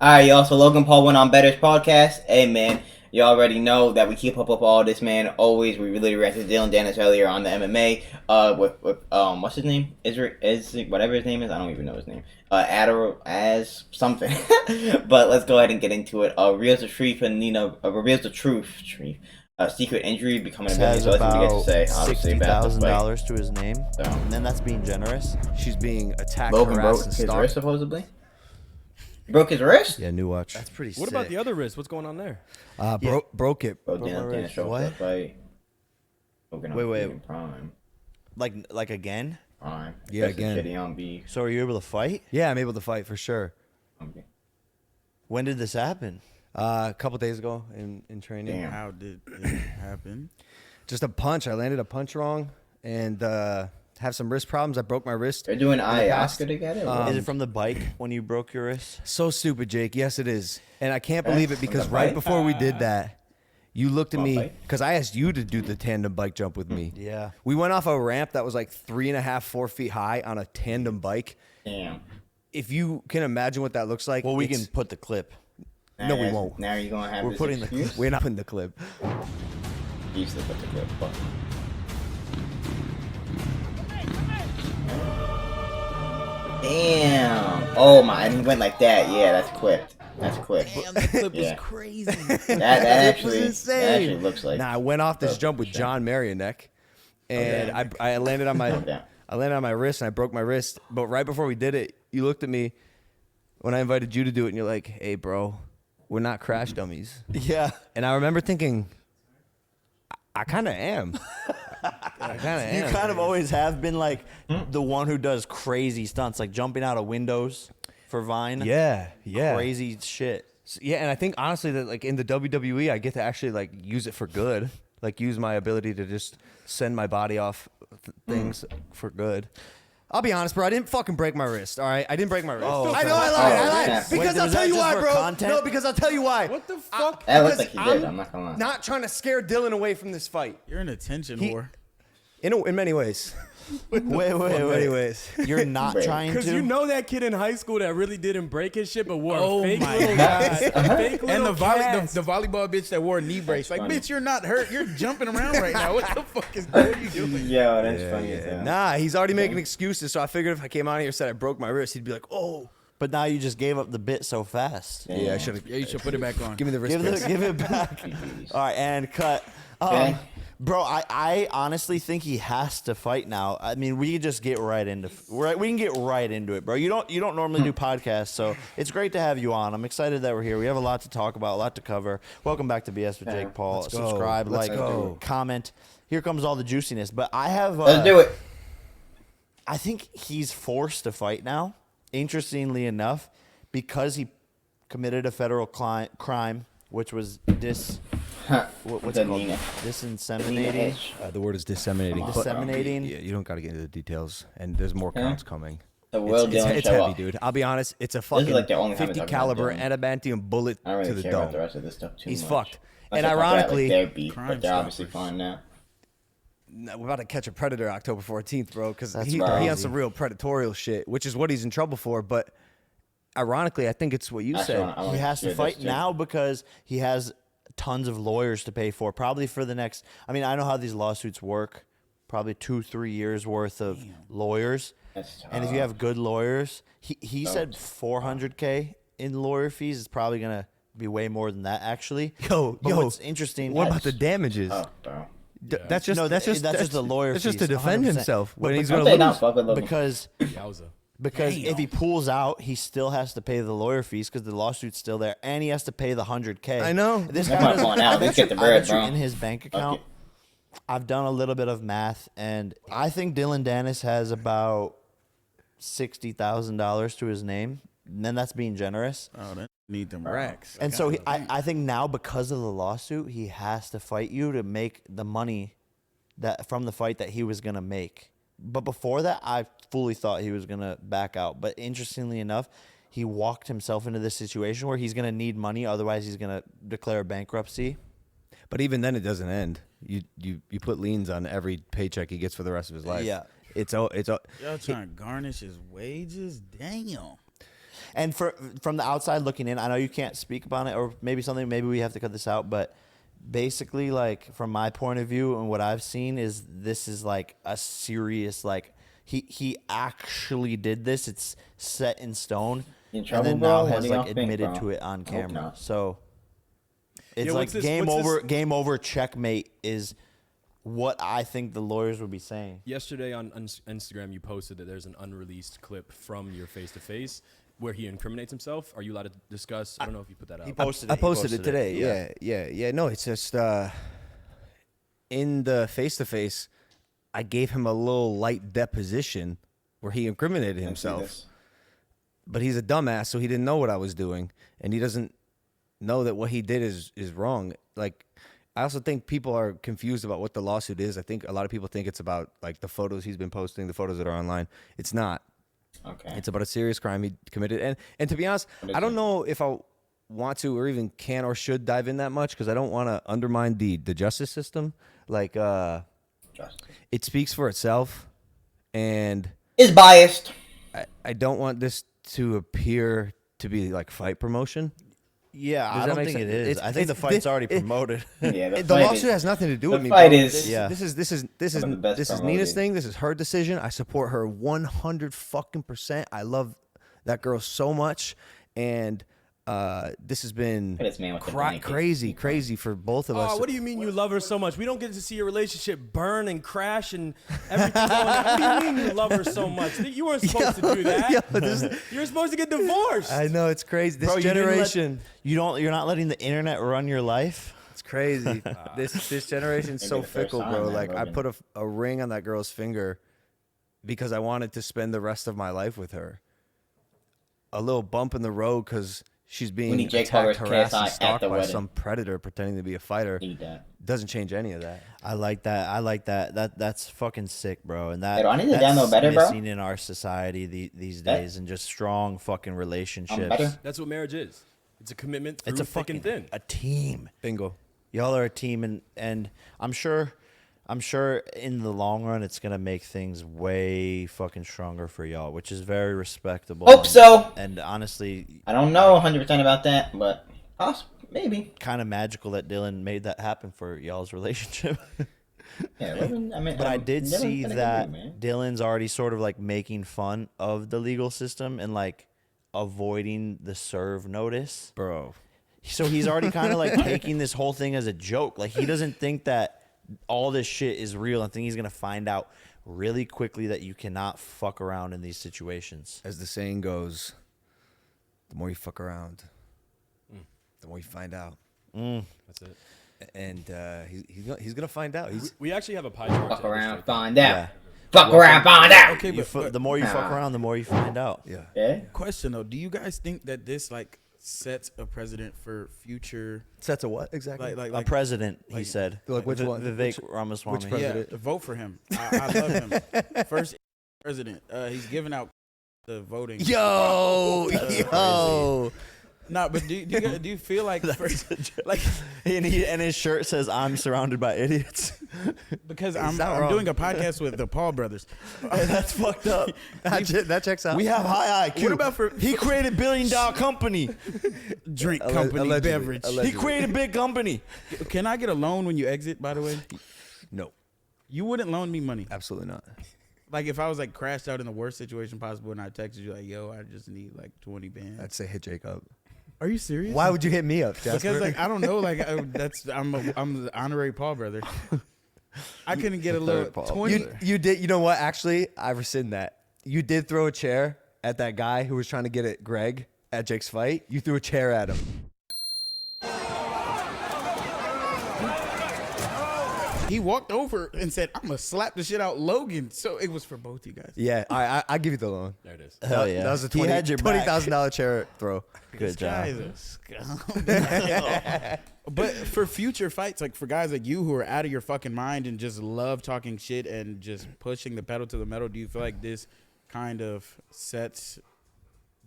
Alright, y'all. So Logan Paul went on Better's podcast. Hey, man, you already know that we keep up with all this, man. Always, we really reacted to Dillon Danis earlier on the MMA. With what's his name? Is whatever his name is. I don't even know his name. Adder as something. But let's go ahead and get into it. Reveals the truth and reveals the truth. Secret injury becoming a million. So that's what we get to say. $60,000 to his name, and then that's being generous. She's being attacked. Logan broke his wrist supposedly. Broke his wrist? Yeah, new watch. That's pretty sick. What about the other wrist? What's going on there? Broke it. Bro, Danis showed What? up to fight. Wait. Prime. Like again? Prime. Yeah, That's the again. shitty on B. So are you able to fight? Yeah, I'm able to fight for sure. Okay. When did this happen? A couple days ago in training. Damn. How did it happen? Just a punch. I landed a punch wrong and have some wrist problems. I broke my wrist. They're doing ayahuasca together? Is it from the bike when you broke your wrist? So stupid, Jake. Yes, it is. And I can't believe it because the right bike? before we did that, you looked at What me bike? because I asked you to do the tandem bike jump with me. Yeah. We went off a ramp that was like 3.5, 4 feet high on a tandem bike. Damn. If you can imagine what that looks like. Well, we it's- can put the clip. No, we won't. Now you're going to have We're this putting the excuse? We're not in the clip. You used to put the clip. Fuck. Damn. Oh my, and he went like that. Yeah, that's clipped. That's clipped. Damn, that clip Yeah. is crazy. That actually, was that insane. actually looks like. Nah, I went off this jump with John Marioneck, and Okay. I landed on my Okay. I landed on my wrist and I broke my wrist. But right before we did it, you looked at me when I invited you to do it, and you're like, "Hey, bro, we're not crash dummies." Yeah. And I remember thinking, I kind of am. I kind of You am. kind of always have been like the one who does crazy stunts, like jumping out of windows for Vine. Yeah. Crazy shit. Yeah, and I think honestly that like in the WWE, I get to actually like use it for good, like use my ability to just send my body off things for good. I'll be honest, bro. I didn't fucking break my wrist. All right, I didn't break my wrist. Oh, I okay. know I lied. I lied. yeah. Because Wait, I'll was tell that you just why, for bro. content? No, because I'll tell you why. What the fuck? That looked Because like he did. I'm I'm not gonna lie. Not trying to scare Dillon away from this fight. You're an attention He- whore. In many ways. Wait. In many ways. You're not Wait. trying Because to? you know that kid in high school that really didn't break his shit but wore Oh a fake my little God. fake And little cast. the volleyball bitch that wore a knee brace. Like, funny. bitch, you're not hurt. You're jumping around right now. What the fuck is what are you doing? Yo, that's funny as hell. Nah, he's already making excuses. So I figured if I came out here and said I broke my wrist, he'd be like, "Oh, But now you just gave up the bit so fast. yeah, I should have. Yeah, you should put it back on. Give me the wrist. Give it back. All right, and cut. Okay. Bro, I honestly think he has to fight now. I mean, we can just get right into we can get right into it, bro. You don't normally do podcasts, so it's great to have you on. I'm excited that we're here. We have a lot to talk about, a lot to cover. Welcome back to BS with Jake Paul. Let's go. Subscribe, Let's like, go. comment. Here comes all the juiciness. But I have Let's do it. I think he's forced to fight now, interestingly enough, because he committed a federal crime, which was what's it called? Nina. Disinseminating. The word is disseminating. Come on. But, Disseminating. yeah, you don't got to get into the details, and there's more counts coming. The Will Dillon It's show heavy, off. dude. I'll be honest. It's a fucking like the only time we 50 talk about caliber Dillon. adamantium bullet I don't really to the care about the dome. rest of this stuff too He's much. fucked. Unless And I talk about, ironically, their beef, Crime but they're obviously Stoppers. fine now. We're about to catch a predator October 14th, bro, because That's he crazy. on some real predatorial shit, which is what he's in trouble for. But ironically, I think it's what you Actually, said. I wanna He has to hear fight this too. now because he has tons of lawyers to pay for, probably for the next. I mean, I know how these lawsuits work. Probably 2-3 years worth of lawyers, That's and if you have good lawyers, he said 400K in lawyer fees. It's probably gonna be way more than that, actually. Yo, But yo, what's interesting? what about the damages? Oh, bro. That's just No, that's just the lawyer That's just to fees, defend 100%. himself But when he's Don't gonna they not lose. fuck with Logan? because Yowza. Because if he pulls out, he still has to pay the lawyer fees because the lawsuit's still there, and he has to pay the 100K. I know. This That's guy not doesn't. pulling out. I Let's bet get you- the I bread, bet you bro. in his bank account. it. I've done a little bit of math, and I think Dillon Danis has about $60,000 to his name. And then that's being generous. Oh, that need them racks. And so I think now because of the lawsuit, he has to fight you to make the money that from the fight that he was gonna make. But before that, I fully thought he was gonna back out. But interestingly enough, he walked himself into this situation where he's gonna need money, otherwise he's gonna declare bankruptcy. But even then, it doesn't end. You put liens on every paycheck he gets for the rest of his life. Yeah. It's all. Y'all trying to garnish his wages? Damn. And from the outside looking in, I know you can't speak upon it, or maybe we have to cut this out, but basically, like, from my point of view and what I've seen is this is like a serious, like, he actually did this. It's set in stone. In trouble, and then bro? now What has do like y'all think, admitted bro? to it on I hope camera. not. So it's Yeah, like what's this- game what's over, this- game over, checkmate is what I think the lawyers would be saying. Yesterday on Instagram, you posted that there's an unreleased clip from your face-to-face where he incriminates himself. Are you allowed to discuss? I don't know if you put that out. He posted I it. posted it today. Yeah. No, it's just in the face-to-face, I gave him a little light deposition where he incriminated Let's see himself. this. But he's a dumbass, so he didn't know what I was doing, and he doesn't know that what he did is wrong. Like, I also think people are confused about what the lawsuit is. I think a lot of people think it's about like the photos he's been posting, the photos that are online. It's not. Okay. It's about a serious crime he committed, and to be honest, What is I don't it? know if I want to or even can or should dive in that much because I don't want to undermine the justice system. Like, Justice. it speaks for itself, and Is biased. I don't want this to appear to be like fight promotion. Yeah, Does I that don't make think sense? it is. It's- I think the it's- fight's this- already it- promoted. Yeah, The fight lawsuit is- has nothing to do the with me, fight bro. is- This, Yeah. this is Some of the best this is promoted. Nina's thing. This is her decision. I support her 100%. I love that girl so much, and this has been This man with the blanket. crazy for both of us. Oh, what do you mean you love her so much? We don't get to see your relationship burn and crash and everything going on. What do you mean you love her so much? You weren't supposed to do that. Yo, this- You were supposed to get divorced. I know it's crazy. This Bro, you didn't let- generation, you're not letting the internet run your life. it's crazy. This generation's Maybe so the first fickle, time, bro. man, Like I Logan. put a ring on that girl's finger because I wanted to spend the rest of my life with her. A little bump in the road because she's being need Jake attacked, Paul's harassed, KSI and at stalked the by wedding. some predator pretending to be a fighter. Need that. Doesn't change any of that. I like that. That's fucking sick, bro. And that Hey, do I need to that's download better, bro? missing in our society these days, and just strong fucking relationships. better. That's what marriage is. It's a commitment through It's a thick fucking and thin. a team. Bingo. Y'all are a team, and I'm sure in the long run it's gonna make things way fucking stronger for y'all, which is very respectable. Hope so. And honestly, I don't know 100% about that, but maybe. kind of magical that Dillon made that happen for y'all's relationship. Yeah, Logan, I mean, But I did Dylan's see been a good that dude, man. Dylan's already sort of like making fun of the legal system and like avoiding the serve notice. Bro. So he's already kind of like taking this whole thing as a joke. Like he doesn't think that all this shit is real. I think he's gonna find out really quickly that you cannot fuck around in these situations. As the saying goes, the more you fuck around, the more you find out. That's it. And he's gonna find out. We actually have a pie chart. Fuck to around, illustrate that. find out. Yeah. Fuck around, find out. Okay, The more you fuck around, the more you find out. Yeah. Yeah. question though, do you guys think that this like sets a precedent for future Sets a what exactly? like A president, he like- said. like which one? Vivek Which- Ramaswamy. which yeah, president? vote for him. I love him. First president. He's giving out the voting. Yo. No, but do you feel like like and his shirt says, "I'm surrounded by idiots." because not I'm wrong. doing a podcast with the Paul brothers. That's fucked up. that checks out. We have high IQ. What about for He created $1 billion company. drink company allegedly, beverage? allegedly. He created a big company. Can I get a loan when you exit? By the way, No, you wouldn't loan me money. absolutely not. Like if I was like crashed out in the worst situation possible, and I texted you like, "Yo, I just need like 20 bands." I'd say hit Jake up. Are you serious? Why would you hit me up, Jasper? Because like I don't know, like I'm the honorary Paul brother. I couldn't get a little Paul. 20. you did. You know what? Actually, I rescind that. You did throw a chair at that guy who was trying to get at Greg at Jake's fight. You threw a chair at him. He walked over and said, "I'm gonna slap the shit out Logan." So it was for both you guys. Yeah, I give you the loan. There it is. Hell yeah. That was a He had your back. $20,000 chair throw. Good job. Guys are scum. But for future fights, like for guys like you who are out of your fucking mind and just love talking shit and just pushing the pedal to the metal, do you feel like this kind of sets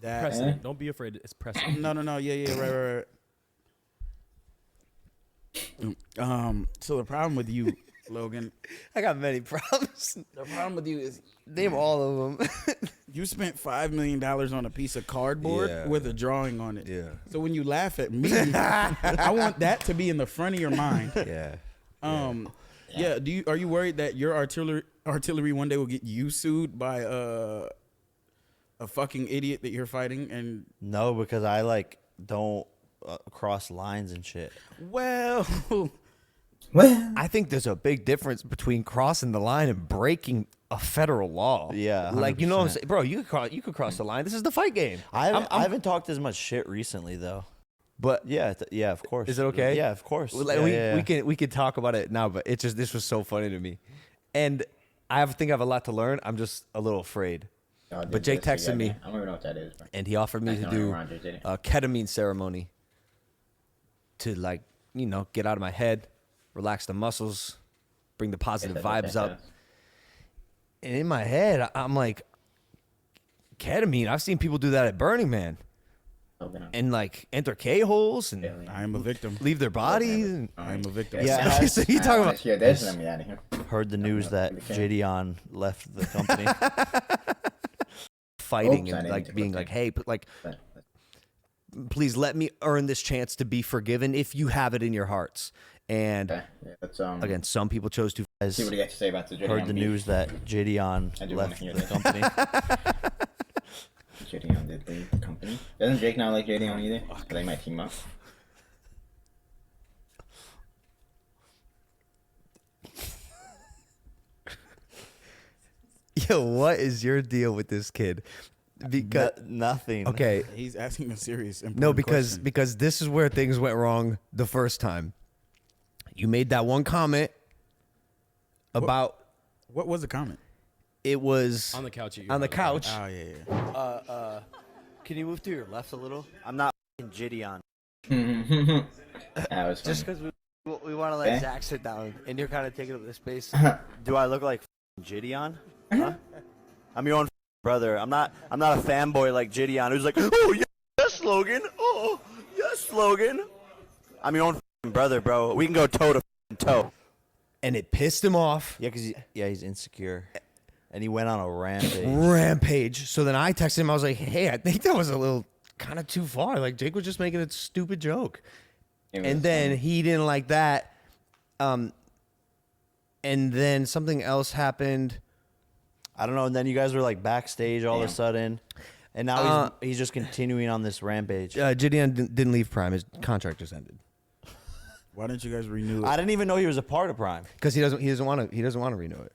that? Precedent. Don't be afraid. It's precedent. No. Yeah. Right. So the problem with you Logan. I got many problems. The problem with you is Name all of them. you spent $5 million on a piece of cardboard Yeah. with a drawing on it. Yeah. So when you laugh at me, I want that to be in the front of your mind. Yeah. Yeah. Are you worried that your artillery one day will get you sued by a fucking idiot that you're fighting? And No, because I like don't cross lines and shit. well, Well, I think there's a big difference between crossing the line and breaking a federal law. Yeah, like you know what I'm 100%. saying, bro. You could cross the line. This is the fight game. I haven't talked as much shit recently though. But Yeah, yeah, of course. is it okay? Yeah, of course. Like, Yeah, yeah. we can talk about it now, but it just this was so funny to me, and think I have a lot to learn. I'm just a little afraid. y'all did But Jake this texted me. together. I don't even know what that is, bro. And he offered me That's to not Aaron do Rodgers, did it? a ketamine ceremony to like get out of my head, relax the muscles, bring the positive vibes up. And in my head, I'm like, ketamine. I've seen people do that at Burning Man and like enter K-holes and I am a victim. leave their bodies. And, I am a victim. Yeah, so you talking about? Here, this. Let me out of here. Heard the news that Jadion left the company. Fighting Oops, I and didn't like mean to being click like, that. hey, but like, But- please let me earn this chance to be forgiven if you have it in your hearts. And Okay, yeah, let's again, some people chose to. see what he got to say about the Jadion Heard the beef. news that Jadion I do wanna left hear the this. company. Jadion did leave the company. Doesn't Jake not like Jadion either? So they might team up. Yo, what is your deal with this kid? Because Nothing. okay, He's asking a serious important no, because question. this is where things went wrong the first time. You made that one comment about What was the comment? it was On the couch. at your on the house. couch. Oh yeah. Can you move to your left a little? I'm not Jadion. That was funny. Just because we want to let Okay. Zach sit down, and you're kind of taking up the space. Do I look like Jadion? Huh? I'm your own brother. I'm not a fanboy like Jadion, who's like, oh yes, Logan. Oh yes, Logan. I'm your own brother, bro. We can go toe to toe. And it pissed him off. Yeah, he's insecure, and he went on a rampage. Rampage. So then I texted him. I was like, hey, I think that was a little kind of too far. Like Jake was just making a stupid joke. It was And then funny. he didn't like that. And then something else happened. I don't know. And then you guys were like backstage all of a Damn. sudden, and now he's just continuing on this rampage. Gideon didn't leave Prime. His contract just ended Why didn't you guys renew it? I didn't even know he was a part of Prime. because he doesn't want to renew it.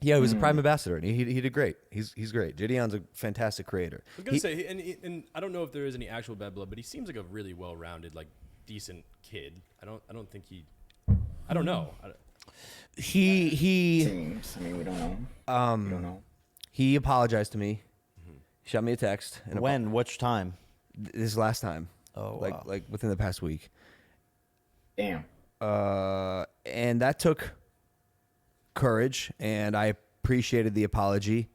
Yeah, he was a Prime ambassador, and he did great. He's great. Gideon's a fantastic creator. I was gonna say, and I don't know if there is any actual bad blood, but he seems like a really well-rounded, like decent kid. I don't think he. I don't know. He Seems. I mean, we don't know. We don't know. he apologized to me. He shot me a text. And When? Which time? this last time. Oh, like wow. like within the past week. Damn. And that took courage, and I appreciated the apology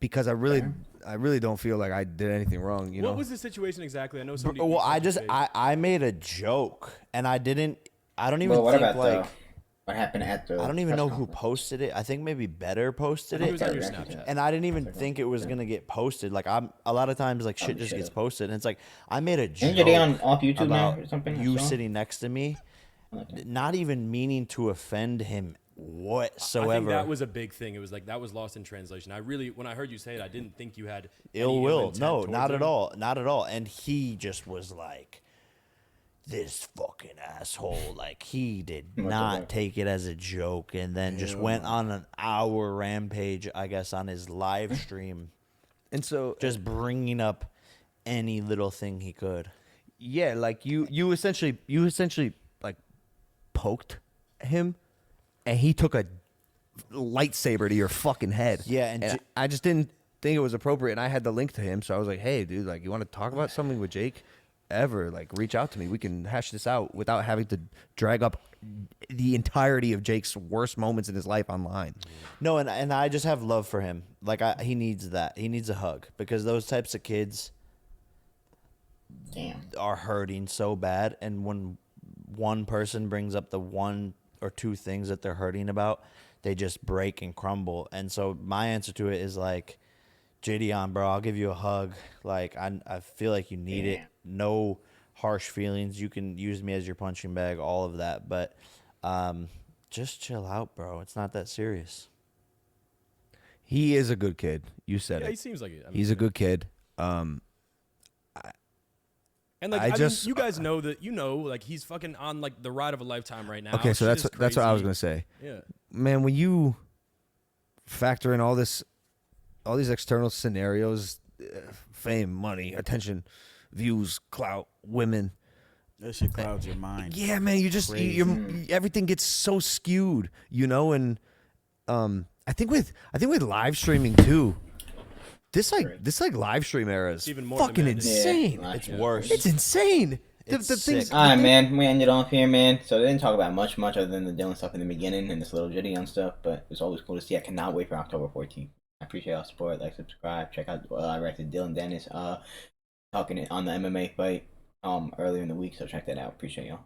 because I really don't feel like I did anything wrong. You know, What was the situation exactly? I know somebody. Well, beat I up his just face. I made a joke, and I don't even Well, what think about like what happened at the? I don't even press know who conference? posted it. I think maybe Better posted I it. think it was on your Yeah. Snapchat. And I didn't even think it was gonna get posted. Like I'm a lot of times like shit Probably just gets should've. posted, and it's like I made a joke Isn't Jadion off YouTube now about or something? I you saw? sitting next to me, not even meaning to offend him whatsoever. I think that was a big thing. It was like that was lost in translation. When I heard you say it, I didn't think you had any ill will. intent No, towards not at him. all. Not at all. And he just was like, this fucking asshole. Like, he did Much of not that. take it as a joke and then just went on an hour rampage, I guess, on his live stream, and so just bringing up any little thing he could. yeah, like you essentially like poked him, and he took a lightsaber to your fucking head. Yeah, and I just didn't think it was appropriate, and I had the link to him, so I was like, hey, dude, like you want to talk about something with Jake? Ever like reach out to me, we can hash this out without having to drag up the entirety of Jake's worst moments in his life online. No, and I just have love for him. Like, he needs that. He needs a hug because those types of kids Damn. are hurting so bad, and when one person brings up the one or two things that they're hurting about, they just break and crumble. And so my answer to it is like, JDon, bro, I'll give you a hug. Like, I feel like you need it. No harsh feelings. You can use me as your punching bag, all of that. But just chill out, bro. It's not that serious. He is a good kid. You said Yeah, it. he seems like it. I mean, He's a good kid. And like, I I mean, just- you guys know that, like he's fucking on like the ride of a lifetime right now. Okay, so Shit is that's what I was crazy. gonna say. Yeah. Man, when you factor in all these external scenarios, fame, money, attention, views, clout, women. That shit clouds your mind. Yeah, man, you just everything gets so skewed, and I think with live streaming too. This live stream era is even more fucking demanding. insane. Yeah, It's worse. It's insane. It's the things. sick. All right, man. We ended off here, man. So they didn't talk about much other than the Dillon stuff in the beginning and this little Gideon stuff. But it's always cool to see. I cannot wait for October 14th. I appreciate y'all support. Like, subscribe. Check out I reacted to Dillon Danis talking on the MMA fight earlier in the week. So check that out. Appreciate y'all.